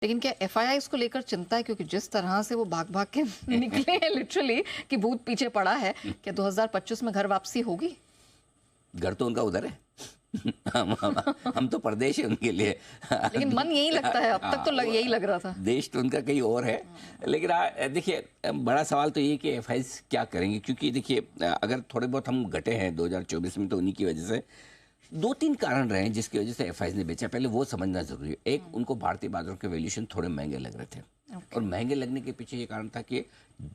लेकिन क्या एफआईआई को लेकर चिंता है, क्योंकि जिस तरह से वो भाग भाग के निकले हैं लिटरली कि भूत पीछे पड़ा है, क्या 2025 में घर वापसी होगी? घर तो उनका उधर है। हम तो परदेश है उनके लिए। लेकिन मन यही लगता है, अब तक तो यही लग रहा था। देश तो उनका कहीं और है। लेकिन देखिए, बड़ा सवाल तो ये कि एफआईआई क्या करेंगे, क्योंकि देखिए अगर थोड़े बहुत हम घटे हैं 2024 में तो उन्हीं की वजह से। दो तीन कारण रहे हैं जिसकी वजह से एफआईआई ने बेचा। पहले वो समझना जरूरी है। एक, उनको भारतीय बाजारों के वैल्यूएशन थोड़े महंगे लग रहे थे। और महंगे लगने के पीछे ये कारण था कि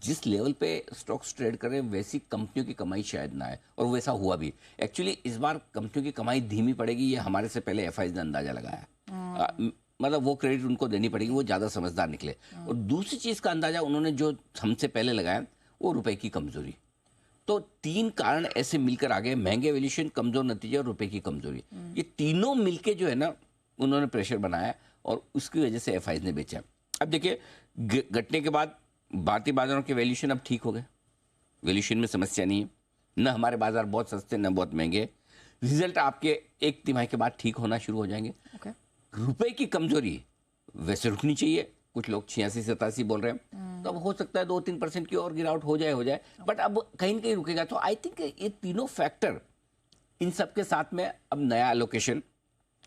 जिस लेवल पे स्टॉक्स ट्रेड कर रहे हैं वैसी कंपनियों की कमाई शायद ना आए, और वैसा हुआ भी। एक्चुअली इस बार कंपनियों की कमाई धीमी पड़ेगी, ये हमारे से पहले एफआईआई ने अंदाजा लगाया। मतलब वो क्रेडिट उनको देनी पड़ेगी, वो ज़्यादा समझदार निकले। और दूसरी चीज़ का अंदाजा उन्होंने जो हमसे पहले लगाया वो रुपए की कमजोरी। तो तीन कारण ऐसे मिलकर आ गए, महंगे वैल्यूएशन, कमजोर नतीजे और रुपए की कमजोरी। ये तीनों मिलके जो है ना उन्होंने प्रेशर बनाया और उसकी वजह से एफआईआई ने बेचा। अब देखिए, घटने के बाद भारतीय बाजारों के वैल्यूएशन अब ठीक हो गए, वैल्यूएशन में समस्या नहीं है। न हमारे बाजार बहुत सस्ते न बहुत महंगे। रिजल्ट आपके एक तिमाही के बाद ठीक होना शुरू हो जाएंगे। रुपए की कमजोरी वैसे रुकनी चाहिए, कुछ लोग 86-87 बोल रहे हैं, तो अब हो सकता है 2-3% की और गिरावट हो जाए बट अब कहीं न कहीं रुकेगा। तो आई थिंक ये तीनों फैक्टर, इन सब के साथ में अब नया एलोकेशन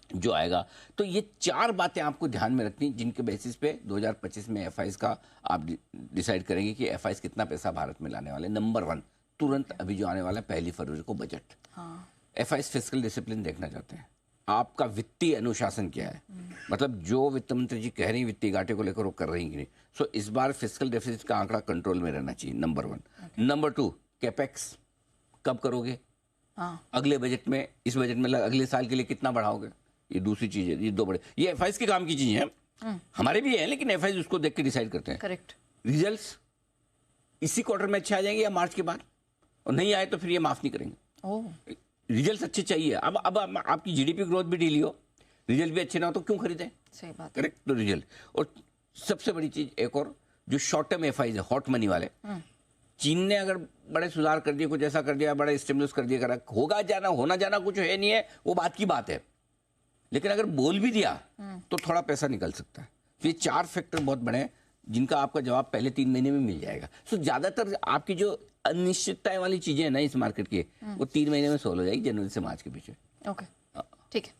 जो आएगा, तो ये चार बातें आपको ध्यान में रखनी, जिनके बेसिस पे 2025 में एफआईआई का आप डिसाइड करेंगे कि एफआईआई कितना पैसा भारत में लाने वाले। नंबर 1, तुरंत अभी जो आने वाला है 1 फरवरी को बजट। एफआईआई फिस्कल डिसिप्लिन देखना चाहते हैं, आपका वित्तीय अनुशासन क्या है। मतलब जो वित्त मंत्री जी कह रही हैं वित्तीय घाटे को लेकर वो कर रही कि नहीं। सो इस बार फिस्कल डेफिसिट का आंकड़ा कंट्रोल में रहना चाहिए, नंबर 1। नंबर 2, कैपेक्स कब करोगे, अगले बजट में, इस बजट में अगले साल के लिए कितना बढ़ाओगे, ये दूसरी चीज है। ये दो बड़े, ये एफआईआई के काम की चीज है, हमारे भी है, लेकिन एफआईआई उसको देख के डिसाइड करते हैं। करेक्ट। रिजल्ट्स इसी क्वार्टर में अच्छे आ जाएंगे या मार्च के बाद, और नहीं आए तो फिर ये माफ नहीं करेंगे। रिजल्ट्स अच्छे चाहिए। अब आपकी जीडीपी ग्रोथ भी ढीली हो, रिजल्ट भी अच्छे ना हो तो क्यों खरीदें? सही बात। करेक्ट। तो रिजल्ट, और सबसे बड़ी चीज एक और, जो शॉर्ट टर्म एफआईआई है, हॉट मनी वाले, चीन ने अगर बड़े सुधार कर दिए, कुछ ऐसा कर दिया, बड़े स्टिमुलस कर दिया, करा होगा जाना, होना जाना कुछ है नहीं है, वो बात की बात है। लेकिन अगर बोल भी दिया तो थोड़ा पैसा निकल सकता है। तो ये चार फैक्टर बहुत बड़े हैं जिनका आपका जवाब पहले 3 महीने में मिल जाएगा। सो ज्यादातर आपकी जो अनिश्चितताएं वाली चीजें हैं ना इस मार्केट की, वो 3 महीने में सोल्व हो जाएगी, जनवरी से मार्च के पीछे। ओके, ठीक है।